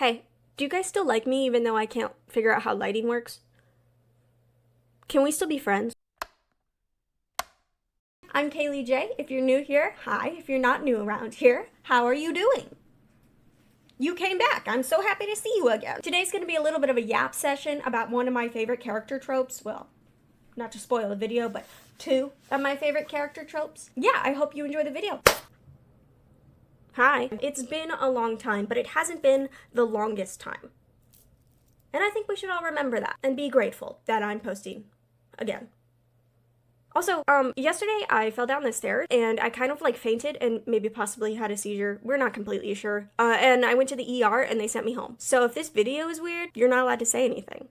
Hey, do you guys still like me even though I can't figure out how lighting works? Can we still be friends? I'm Kaylee J. If you're new here, hi. If you're not new around here, how are you doing? You came back. I'm so happy to see you again. Today's going to be a little bit of a yap session about one of my favorite character tropes. Well, not to spoil the video, but two of my favorite character tropes. Yeah, I hope you enjoy the video. Hi. It's been a long time, but it hasn't been the longest time. And I think we should all remember that and be grateful that I'm posting again. Also, yesterday I fell down the stairs and I kind of like fainted and maybe possibly had a seizure. We're not completely sure. And I went to the ER and they sent me home. So if this video is weird, you're not allowed to say anything.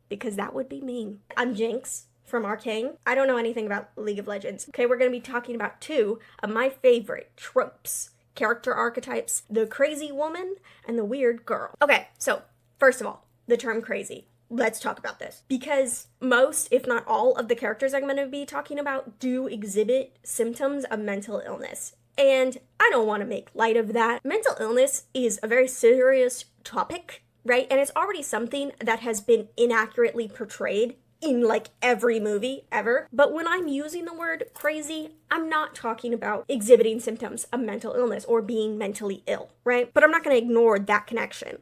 Because that would be mean. I'm Jinx from Arcane. I don't know anything about League of Legends. Okay, we're gonna be talking about two of my favorite tropes, character archetypes, the crazy woman and the weird girl. Okay, so first of all, the term crazy. Let's talk about this. Because most, if not all, of the characters I'm going to be talking about do exhibit symptoms of mental illness. And I don't want to make light of that. Mental illness is a very serious topic, right? And it's already something that has been inaccurately portrayed in like every movie ever. But when I'm using the word crazy, I'm not talking about exhibiting symptoms of mental illness or being mentally ill, right? But I'm not going to ignore that connection,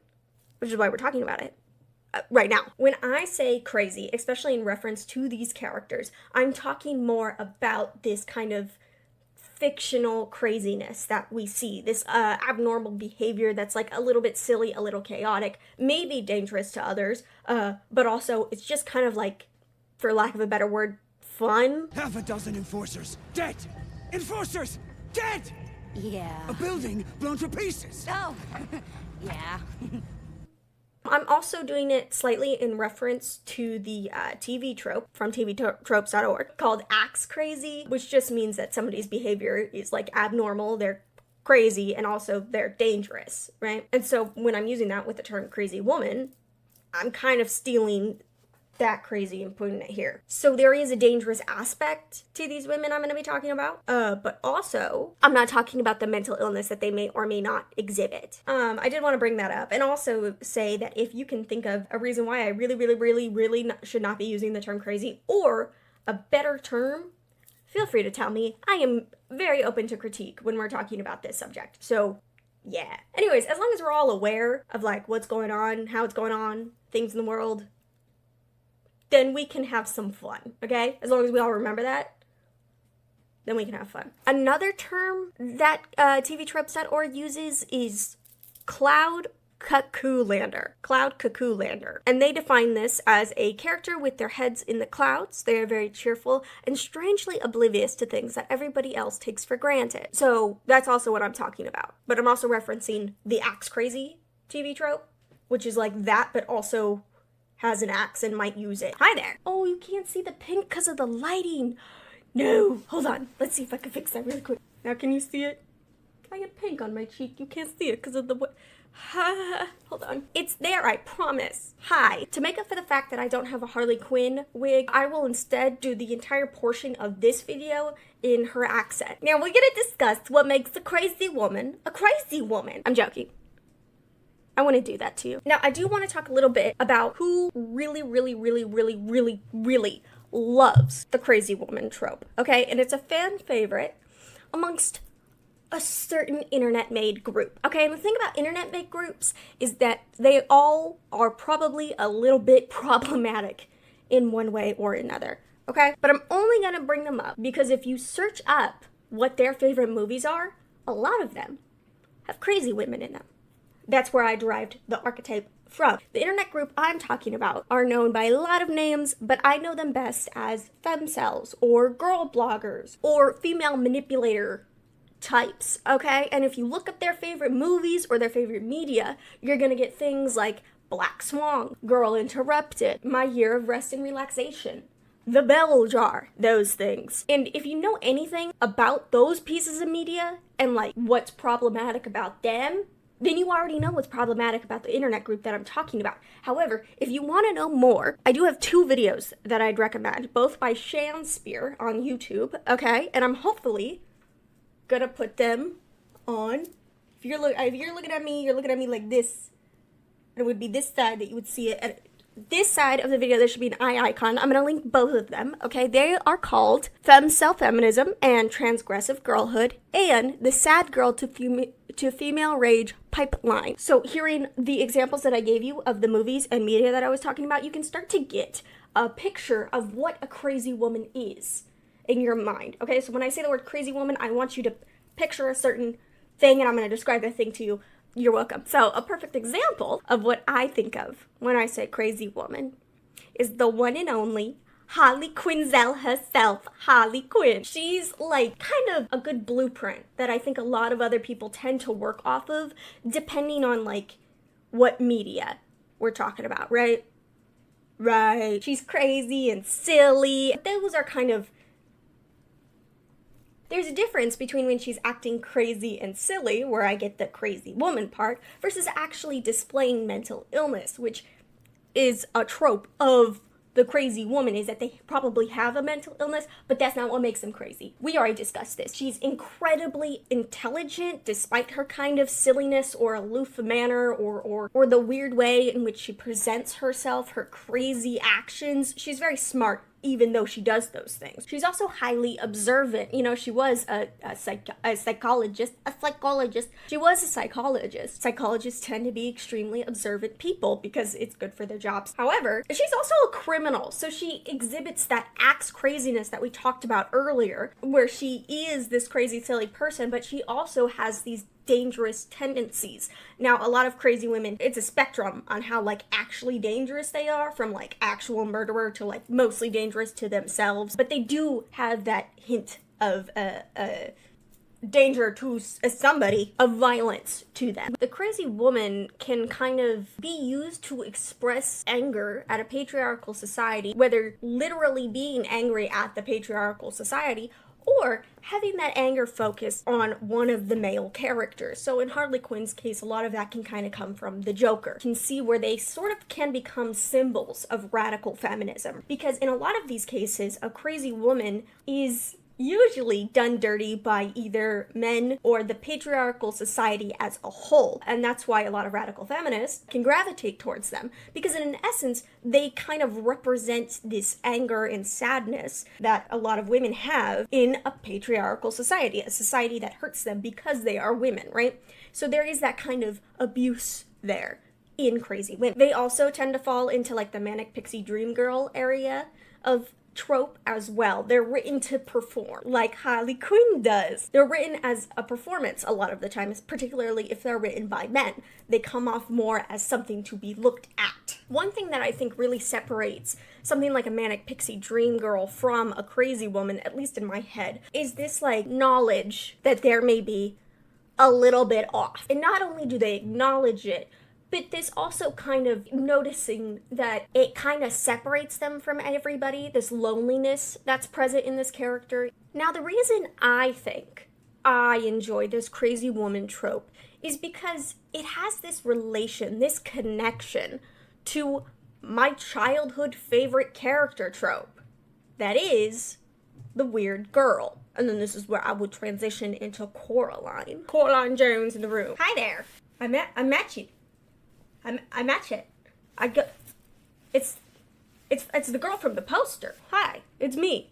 which is why we're talking about it. Right now. When I say crazy, especially in reference to these characters, I'm talking more about this kind of fictional craziness that we see, this abnormal behavior that's like a little bit silly, a little chaotic, maybe dangerous to others, but also it's just kind of like, for lack of a better word, fun. Half a dozen enforcers dead! Enforcers dead! Yeah. A building blown to pieces! Oh, yeah. I'm also doing it slightly in reference to the TV trope from tvtropes.org called Axe Crazy, which just means that somebody's behavior is like abnormal, they're crazy, and also they're dangerous, right? And so when I'm using that with the term crazy woman, I'm kind of stealing that crazy and putting it here. So there is a dangerous aspect to these women I'm going to be talking about, but also I'm not talking about the mental illness that they may or may not exhibit. I did want to bring that up and also say that if you can think of a reason why I really should not be using the term crazy or a better term, feel free to tell me. I am very open to critique when we're talking about this subject. So yeah. Anyways, as long as we're all aware of like what's going on, how it's going on, things in the world, then we can have some fun, okay? As long as we all remember that, then we can have fun. Another term that tvtropes.org uses is cloud cuckoo lander. Cloud cuckoo lander. And they define this as a character with their heads in the clouds. They are very cheerful and strangely oblivious to things that everybody else takes for granted. So that's also what I'm talking about. But I'm also referencing the Axe Crazy TV trope, which is like that, but also has an axe and might use it. Hi there. Oh, you can't see the pink because of the lighting. No. Hold on. Let's see if I can fix that really quick. Now, can you see it? I get pink on my cheek. You can't see it because of the hold on. It's there, I promise. Hi. To make up for the fact that I don't have a Harley Quinn wig, I will instead do the entire portion of this video in her accent. Now, we're gonna discuss what makes a crazy woman a crazy woman. I'm joking. I want to do that to you. Now, I do want to talk a little bit about who really loves the crazy woman trope, okay? And it's a fan favorite amongst a certain internet-made group, okay? And the thing about internet-made groups is that they all are probably a little bit problematic in one way or another, okay? But I'm only going to bring them up because if you search up what their favorite movies are, a lot of them have crazy women in them. That's where I derived the archetype from. The internet group I'm talking about are known by a lot of names, but I know them best as femcels or girl bloggers or female manipulator types, okay? And if you look up their favorite movies or their favorite media, you're gonna get things like Black Swan, Girl Interrupted, My Year of Rest and Relaxation, The Bell Jar, those things. And if you know anything about those pieces of media and like what's problematic about them, then you already know what's problematic about the internet group that I'm talking about. However, if you want to know more, I do have two videos that I'd recommend, both by Shanspear on YouTube, okay? And I'm hopefully gonna put them on If you're looking at me, you're looking at me like this. It would be this side that you would see it. At this side of the video, there should be an eye icon. I'm going to link both of them, okay? They are called Femme Self-Feminism and Transgressive Girlhood, and the Sad Girl to Female Rage Pipeline. So hearing the examples that I gave you of the movies and media that I was talking about, you can start to get a picture of what a crazy woman is in your mind, okay? So when I say the word crazy woman, I want you to picture a certain thing, and I'm going to describe that thing to you. You're welcome. So a perfect example of what I think of when I say crazy woman is the one and only Harley Quinzel herself, Harley Quinn. She's like kind of a good blueprint that I think a lot of other people tend to work off of, depending on like what media we're talking about, right? Right. She's crazy and silly. Those are kind of... There's a difference between when she's acting crazy and silly, where I get the crazy woman part, versus actually displaying mental illness, which is a trope of the crazy woman, is that they probably have a mental illness, but that's not what makes them crazy. We already discussed this. She's incredibly intelligent, despite her kind of silliness or aloof manner or the weird way in which she presents herself, her crazy actions. She's very smart, even though she does those things. She's also highly observant. You know, she was a psychologist. She was a psychologist. Psychologists tend to be extremely observant people because it's good for their jobs. However, she's also a criminal, so she exhibits that axe craziness that we talked about earlier, where she is this crazy, silly person, but she also has these dangerous tendencies. Now, a lot of crazy women, it's a spectrum on how like actually dangerous they are, from like actual murderer to like mostly dangerous to themselves, but they do have that hint of danger to somebody, of violence to them. The crazy woman can kind of be used to express anger at a patriarchal society, whether literally being angry at the patriarchal society or having that anger focus on one of the male characters. So in Harley Quinn's case, a lot of that can kind of come from the Joker. You can see where they sort of can become symbols of radical feminism. Because in a lot of these cases, a crazy woman is usually done dirty by either men or the patriarchal society as a whole. And that's why a lot of radical feminists can gravitate towards them, because in essence, they kind of represent this anger and sadness that a lot of women have in a patriarchal society, a society that hurts them because they are women, right? So there is that kind of abuse there in crazy women. They also tend to fall into like the manic pixie dream girl area of trope as well. They're written to perform, like Harley Quinn does. They're written as a performance a lot of the time, particularly if they're written by men. They come off more as something to be looked at. One thing that I think really separates something like a manic pixie dream girl from a crazy woman, at least in my head, is this like knowledge that there may be a little bit off. And not only do they acknowledge it, but this also kind of noticing that it kind of separates them from everybody, this loneliness that's present in this character. Now, the reason I think I enjoy this crazy woman trope is because it has this relation, this connection to my childhood favorite character trope. That is the weird girl. And then this is where I would transition into Coraline. Coraline Jones in the room. Hi there. I met you. I match it. It's the girl from the poster. Hi, it's me.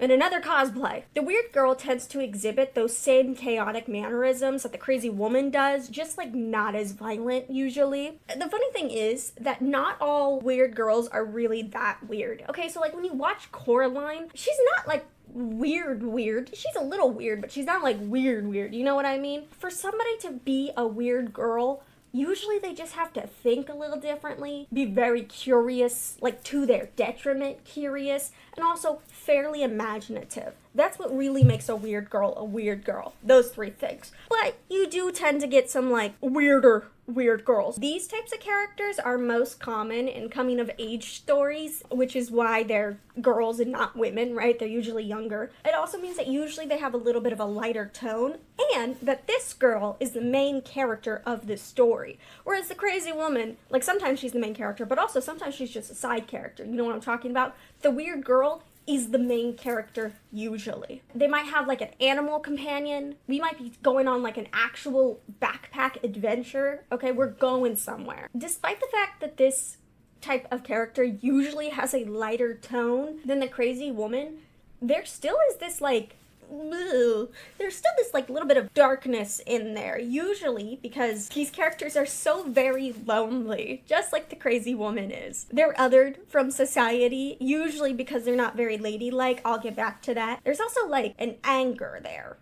In another cosplay. The weird girl tends to exhibit those same chaotic mannerisms that the crazy woman does, just like not as violent usually. The funny thing is that not all weird girls are really that weird. Okay, so like when you watch Coraline, she's not like weird. She's a little weird, but she's not like weird. You know what I mean? For somebody to be a weird girl, usually they just have to think a little differently, be very curious, like to their detriment curious, and also fairly imaginative. That's what really makes a weird girl. Those three things. But you do tend to get some like weird girls. These types of characters are most common in coming of age stories, which is why they're girls and not women, right? They're usually younger. It also means that usually they have a little bit of a lighter tone, and that this girl is the main character of this story. Whereas the crazy woman, like sometimes she's the main character, but also sometimes she's just a side character. You know what I'm talking about? The weird girl is the main character usually. They might have like an animal companion. We might be going on like an actual backpack adventure. Okay, we're going somewhere. Despite the fact that this type of character usually has a lighter tone than the crazy woman, there still is this like there's still this like little bit of darkness in there, usually because these characters are so very lonely, just like the crazy woman is. They're othered from society, usually because they're not very ladylike. I'll get back to that. There's also like an anger there.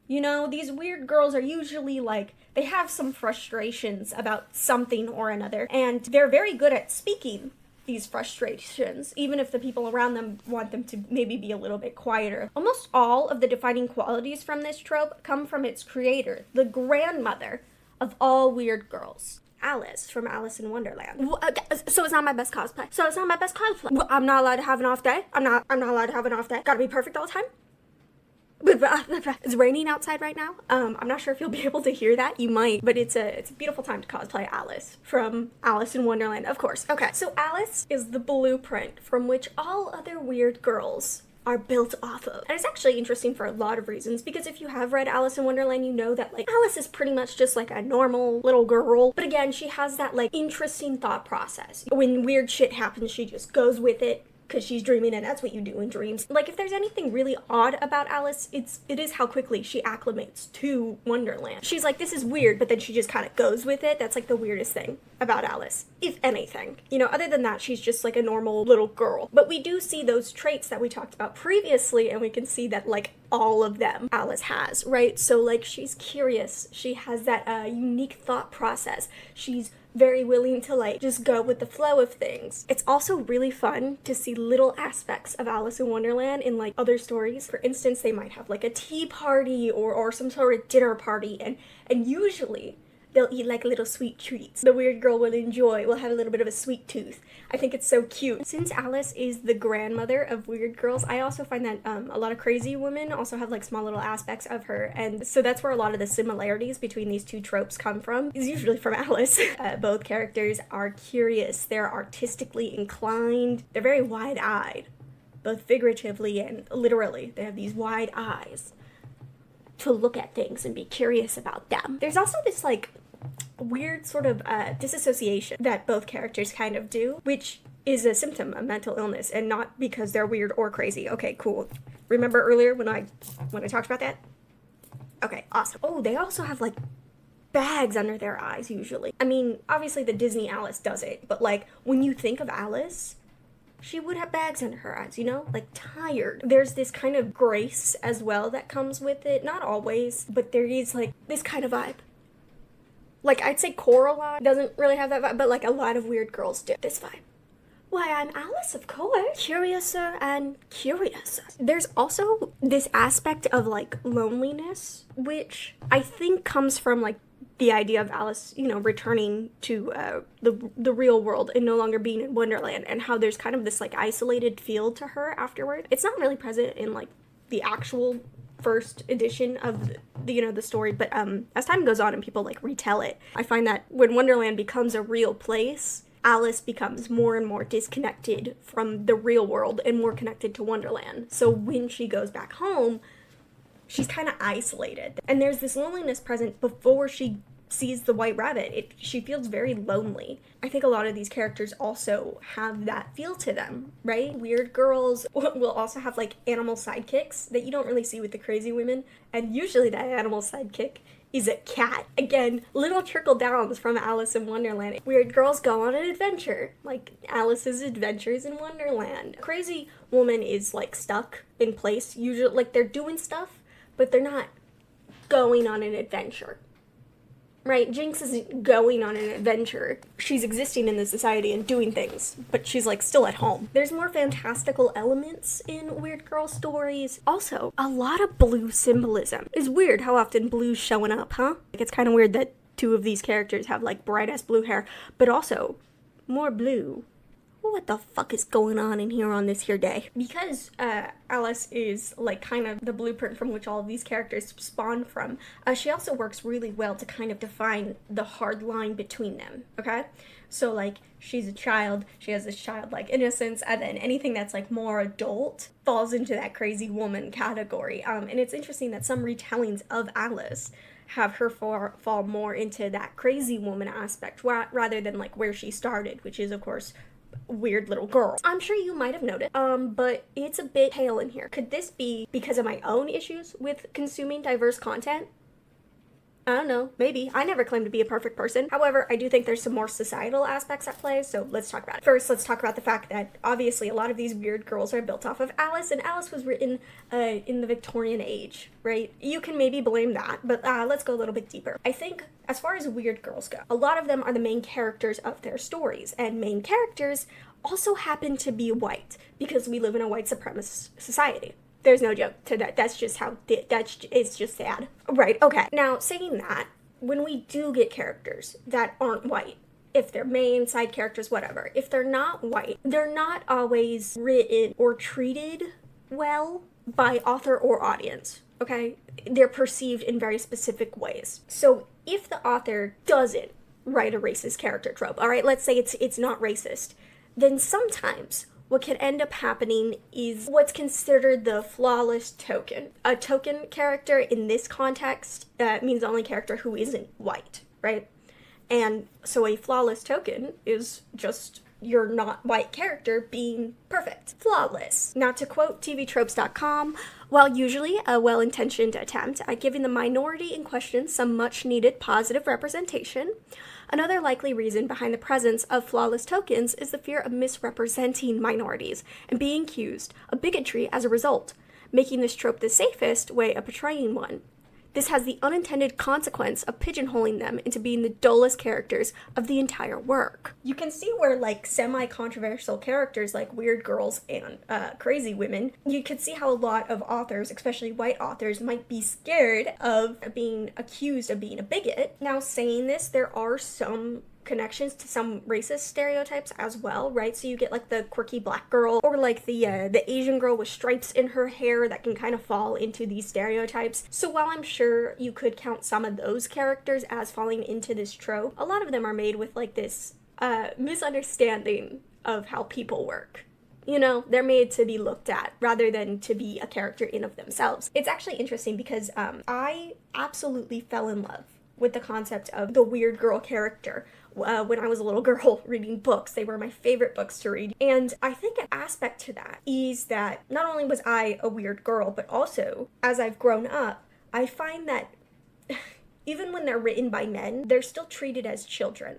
You know, these weird girls are usually like, they have some frustrations about something or another, and they're very good at speaking these frustrations, even if the people around them want them to maybe be a little bit quieter. Almost all of the defining qualities from this trope come from its creator, the grandmother of all weird girls. Alice from Alice in Wonderland. So it's not my best cosplay. I'm not allowed to have an off day. I'm not allowed to have an off day. Gotta be perfect all the time. It's raining outside right now. I'm not sure if you'll be able to hear that. You might, but it's a beautiful time to cosplay Alice from Alice in Wonderland, of course. Okay, so Alice is the blueprint from which all other weird girls are built off of. And it's actually interesting for a lot of reasons, because if you have read Alice in Wonderland, you know that like Alice is pretty much just like a normal little girl. But again, she has that like interesting thought process. When weird shit happens, she just goes with it, because she's dreaming, and that's what you do in dreams. Like, if there's anything really odd about Alice, it is how quickly she acclimates to Wonderland. She's like, this is weird, but then she just kind of goes with it. That's like the weirdest thing about Alice, if anything. You know, other than that, she's just like a normal little girl. But we do see those traits that we talked about previously, and we can see that like all of them Alice has, right? So like, she's curious. She has that unique thought process. She's very willing to like just go with the flow of things. It's also really fun to see little aspects of Alice in Wonderland in like other stories. For instance, they might have like a tea party or some sort of dinner party, and usually they'll eat like little sweet treats. The weird girl will have a little bit of a sweet tooth. I think it's so cute. Since Alice is the grandmother of weird girls, I also find that a lot of crazy women also have like small little aspects of her, and so that's where a lot of the similarities between these two tropes come from, is usually from Alice. Both characters are curious, they're artistically inclined, they're very wide-eyed, both figuratively and literally. They have these wide eyes to look at things and be curious about them. There's also this like weird sort of disassociation that both characters kind of do, which is a symptom of mental illness, and not because they're weird or crazy. Okay, cool. Remember earlier when I talked about that? Okay, awesome. Oh, they also have like bags under their eyes usually. I mean, obviously the Disney Alice does it, but like when you think of Alice, she would have bags under her eyes, you know? Like, tired. There's this kind of grace as well that comes with it. Not always, but there is, like, this kind of vibe. Like, I'd say Coraline doesn't really have that vibe, but, like, a lot of weird girls do. This vibe. Why, I'm Alice, of course. Curiouser and curiouser. There's also this aspect of, like, loneliness, which I think comes from, like, the idea of Alice, you know, returning to the real world and no longer being in Wonderland, and how there's kind of this like isolated feel to her afterward. It's not really present in like the actual first edition of the story, but as time goes on and people like retell it, I find that when Wonderland becomes a real place, Alice becomes more and more disconnected from the real world and more connected to Wonderland. So when she goes back home, she's kind of isolated, and there's this loneliness present before she sees the White Rabbit. She feels very lonely. I think a lot of these characters also have that feel to them, right? Weird girls will also have like animal sidekicks that you don't really see with the crazy women, and usually that animal sidekick is a cat. Again, little trickle downs from Alice in Wonderland. Weird girls go on an adventure, like Alice's Adventures in Wonderland. Crazy woman is like stuck in place, usually like they're doing stuff, but they're not going on an adventure. Right, Jinx isn't going on an adventure. She's existing in the society and doing things, but she's like still at home. There's more fantastical elements in weird girl stories. Also, a lot of blue symbolism. It's weird how often blue's showing up, huh? Like, it's kind of weird that two of these characters have like bright ass blue hair, but also more blue what the fuck is going on in here on this here day? Because Alice is like kind of the blueprint from which all of these characters spawn from, she also works really well to kind of define the hard line between them, okay? So like, she's a child, she has this childlike innocence, and then anything that's like more adult falls into that crazy woman category. And it's interesting that some retellings of Alice have her fall more into that crazy woman aspect rather than like where she started, which is of course weird little girl. I'm sure you might have noticed, but it's a bit pale in here. Could this be because of my own issues with consuming diverse content? I don't know, maybe. I never claimed to be a perfect person. However, I do think there's some more societal aspects at play, so let's talk about it. First, let's talk about the fact that obviously a lot of these weird girls are built off of Alice, and Alice was written in the Victorian age, right? You can maybe blame that, but let's go a little bit deeper. I think as far as weird girls go, a lot of them are the main characters of their stories, and main characters also happen to be white, because we live in a white supremacist society. There's no joke to that. That's just how, it's just sad. Right, okay. Now, saying that, when we do get characters that aren't white, if they're main, side characters, whatever, if they're not white, they're not always written or treated well by author or audience, okay? They're perceived in very specific ways. So if the author doesn't write a racist character trope, all right, let's say it's not racist, then sometimes what can end up happening is what's considered the flawless token. A token character in this context means the only character who isn't white, right? And so a flawless token is just your not white character being perfect. Flawless. Now, to quote tvtropes.com, while usually a well-intentioned attempt at giving the minority in question some much-needed positive representation, another likely reason behind the presence of flawless tokens is the fear of misrepresenting minorities and being accused of bigotry as a result, making this trope the safest way of portraying one. This has the unintended consequence of pigeonholing them into being the dullest characters of the entire work. You can see where, like, semi-controversial characters like weird girls and crazy women, you could see how a lot of authors, especially white authors, might be scared of being accused of being a bigot. Now, saying this, there are some connections to some racist stereotypes as well, right? So you get like the quirky black girl, or like the Asian girl with stripes in her hair that can kind of fall into these stereotypes. So while I'm sure you could count some of those characters as falling into this trope, a lot of them are made with like this misunderstanding of how people work. You know, they're made to be looked at rather than to be a character in of themselves. It's actually interesting because I absolutely fell in love with the concept of the weird girl character when I was a little girl reading books. They were my favorite books to read. And I think an aspect to that is that not only was I a weird girl, but also as I've grown up, I find that even when they're written by men, they're still treated as children.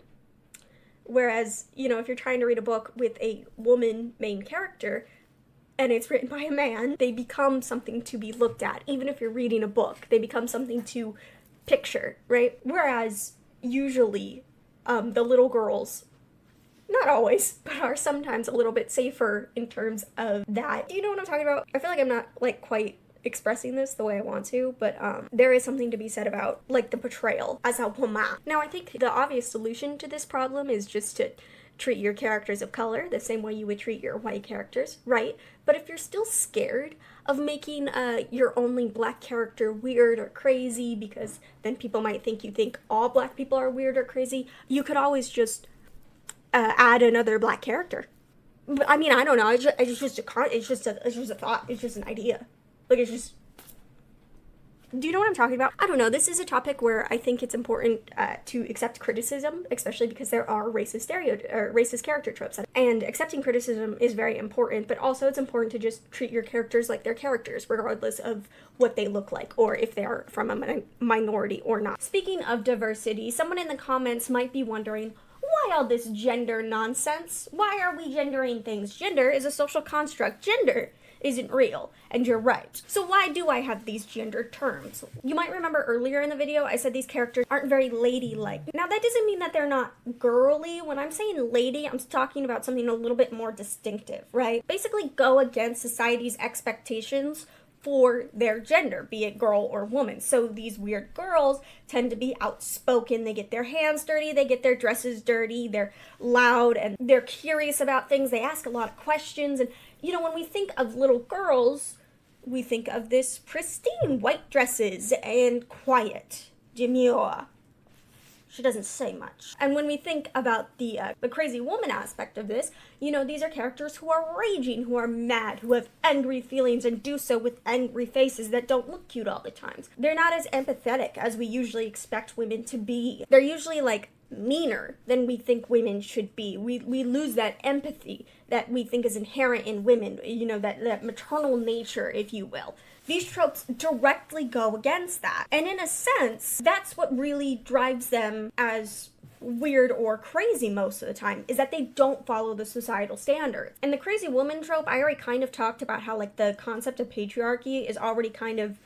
Whereas, you know, if you're trying to read a book with a woman main character and it's written by a man, they become something to be looked at. Even if you're reading a book, they become something to picture, right? Whereas usually the little girls, not always, but are sometimes a little bit safer in terms of that. Do you know what I'm talking about? I feel like I'm not like quite expressing this the way I want to, but there is something to be said about like the portrayal as a woman. Now, I think the obvious solution to this problem is just to treat your characters of color the same way you would treat your white characters, right? But if you're still scared of making your only black character weird or crazy, because then people might think you think all black people are weird or crazy, you could always just add another black character. But I mean, I don't know. It's just a thought. It's just an idea. Like, it's just. Do you know what I'm talking about? I don't know. This is a topic where I think it's important to accept criticism, especially because there are racist character tropes. And accepting criticism is very important, but also it's important to just treat your characters like they're characters, regardless of what they look like, or if they're from a minority or not. Speaking of diversity, someone in the comments might be wondering, why all this gender nonsense? Why are we gendering things? Gender is a social construct. Gender isn't real, and you're right. So why do I have these gender terms? You might remember earlier in the video I said these characters aren't very ladylike. Now that doesn't mean that they're not girly. When I'm saying lady, I'm talking about something a little bit more distinctive, right? Basically go against society's expectations for their gender, be it girl or woman. So these weird girls tend to be outspoken. They get their hands dirty, they get their dresses dirty, they're loud, and they're curious about things. They ask a lot of questions. And, you know, when we think of little girls, we think of this pristine white dresses and quiet, demure. She doesn't say much. And when we think about the crazy woman aspect of this, you know, these are characters who are raging, who are mad, who have angry feelings and do so with angry faces that don't look cute all the time. They're not as empathetic as we usually expect women to be. They're usually like meaner than we think women should be. We lose that empathy that we think is inherent in women, you know, that maternal nature, if you will. These tropes directly go against that. And in a sense, that's what really drives them as weird or crazy most of the time, is that they don't follow the societal standards. And the crazy woman trope, I already kind of talked about how, like, the concept of patriarchy is already kind of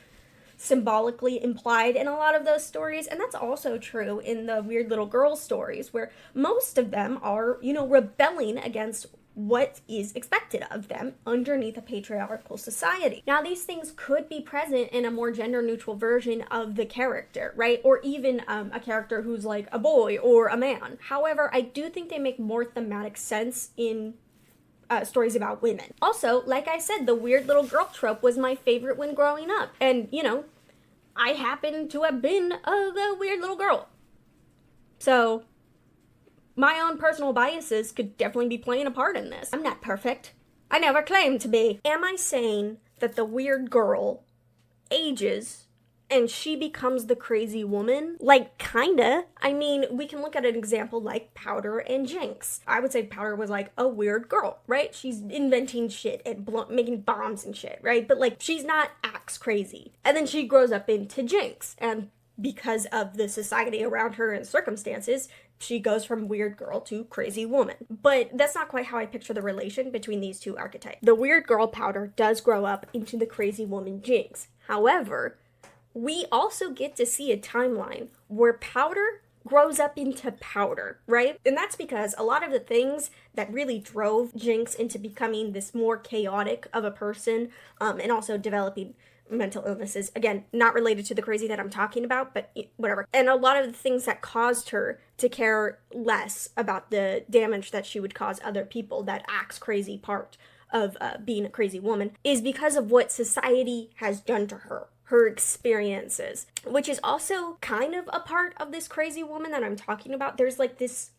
symbolically implied in a lot of those stories, and that's also true in the weird little girl stories, where most of them are, you know, rebelling against what is expected of them underneath a patriarchal society. Now, these things could be present in a more gender-neutral version of the character, right? Or even a character who's like a boy or a man. However, I do think they make more thematic sense in stories about women. Also, like I said, the weird little girl trope was my favorite when growing up. And, you know, I happen to have been the weird little girl. So my own personal biases could definitely be playing a part in this. I'm not perfect. I never claimed to be. Am I saying that the weird girl ages and she becomes the crazy woman? Like, kinda. I mean, we can look at an example like Powder and Jinx. I would say Powder was like a weird girl, right? She's inventing shit and making bombs and shit, right? But, like, she's not axe crazy. And then she grows up into Jinx, and because of the society around her and circumstances, she goes from weird girl to crazy woman. But that's not quite how I picture the relation between these two archetypes. The weird girl Powder does grow up into the crazy woman Jinx. However, we also get to see a timeline where Powder grows up into Powder, right? And that's because a lot of the things that really drove Jinx into becoming this more chaotic of a person, and also developing mental illnesses, again, not related to the crazy that I'm talking about, but whatever. And a lot of the things that caused her to care less about the damage that she would cause other people, that acts crazy part of being a crazy woman, is because of what society has done to her experiences, which is also kind of a part of this crazy woman that I'm talking about. There's like this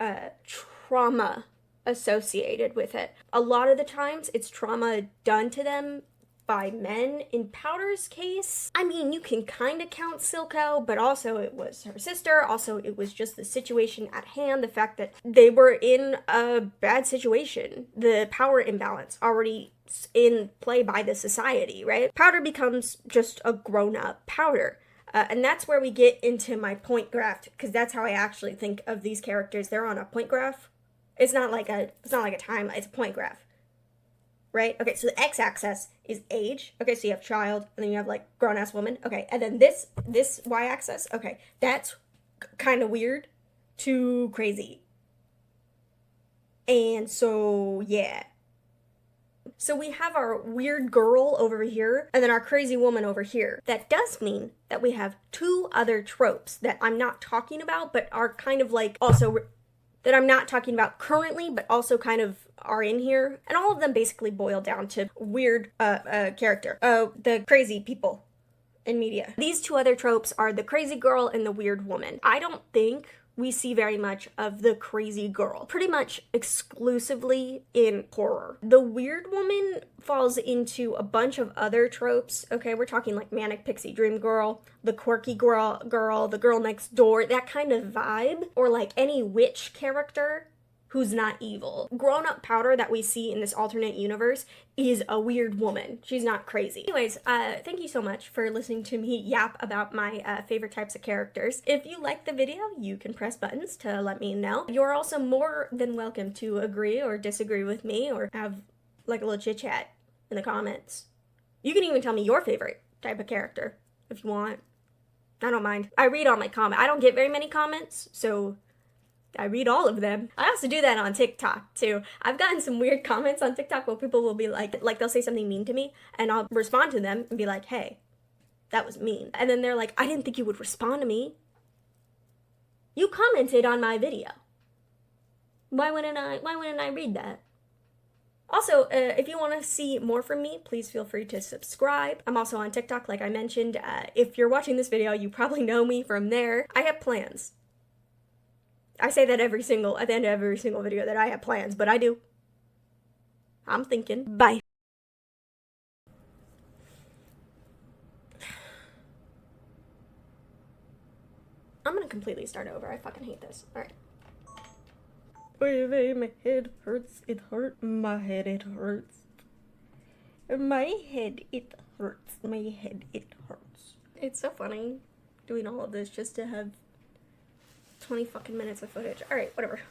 trauma associated with it. A lot of the times it's trauma done to them by men. In Powder's case, I mean, you can kind of count Silco, but also it was her sister. Also, it was just the situation at hand, the fact that they were in a bad situation, the power imbalance already in play by the society, right? Powder becomes just a grown-up Powder. And that's where we get into my point graph, because that's how I actually think of these characters. They're on a point graph. It's not like a timeline, it's a point graph. Right? Okay, so the x-axis is age. Okay, so you have child, and then you have, like, grown-ass woman. Okay, and then this y-axis, okay, that's kind of weird to crazy. And so, yeah. So we have our weird girl over here, and then our crazy woman over here. That does mean that we have two other tropes that I'm not talking about, but are kind of, like, also that I'm not talking about currently, but also kind of are in here. And all of them basically boil down to weird character. The crazy people in media. These two other tropes are the crazy girl and the weird woman. I don't think we see very much of the crazy girl. Pretty much exclusively in horror. The weird woman falls into a bunch of other tropes. Okay, we're talking like manic pixie dream girl, the quirky girl, the girl next door, that kind of vibe. Or like any witch character who's not evil. Grown-up Powder that we see in this alternate universe is a weird woman. She's not crazy. Anyways, thank you so much for listening to me yap about my favorite types of characters. If you like the video, you can press buttons to let me know. You're also more than welcome to agree or disagree with me, or have like a little chit-chat in the comments. You can even tell me your favorite type of character if you want. I don't mind. I read all my comments. I don't get very many comments, so I read all of them. I also do that on TikTok too. I've gotten some weird comments on TikTok where people will be like they'll say something mean to me and I'll respond to them and be like, hey, that was mean. And then they're like, I didn't think you would respond to me. You commented on my video. Why wouldn't I read that? Also, if you want to see more from me, please feel free to subscribe. I'm also on TikTok, like I mentioned. If you're watching this video, you probably know me from there. I have plans. I say that at the end of every single video that I have plans, but I do. I'm thinking. Bye. I'm gonna completely start over. I fucking hate this. Alright. My head hurts. It hurts. My head, it hurts. My head, it hurts. My head, it hurts. It's so funny doing all of this just to have 20 fucking minutes of footage. Alright, whatever.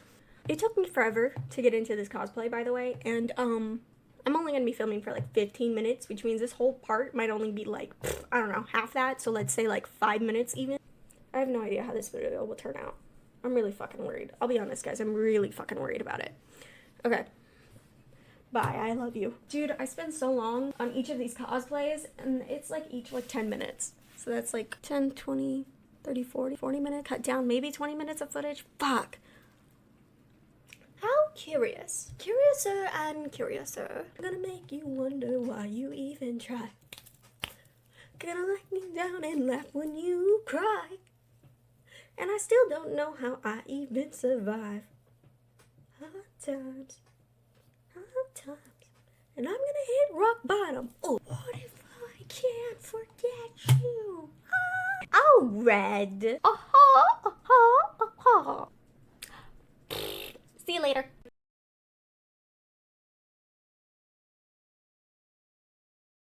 It took me forever to get into this cosplay, by the way, and I'm only gonna be filming for like 15 minutes, which means this whole part might only be like, I don't know, half that, so let's say like 5 minutes even. I have no idea how this video will turn out. I'm really fucking worried. I'll be honest, guys, I'm really fucking worried about it. Okay. Bye, I love you. Dude, I spend so long on each of these cosplays, and it's like each like 10 minutes. So that's like 10, 20, 30, 40 minutes. Cut down maybe 20 minutes of footage. Fuck. How curious. Curiouser and curiouser. Gonna make you wonder why you even try. Gonna let you down and laugh when you cry. And I still don't know how I even survive. Hard times. And I'm gonna hit rock bottom. Oh, what if I can't forget you? Oh, red. See you later.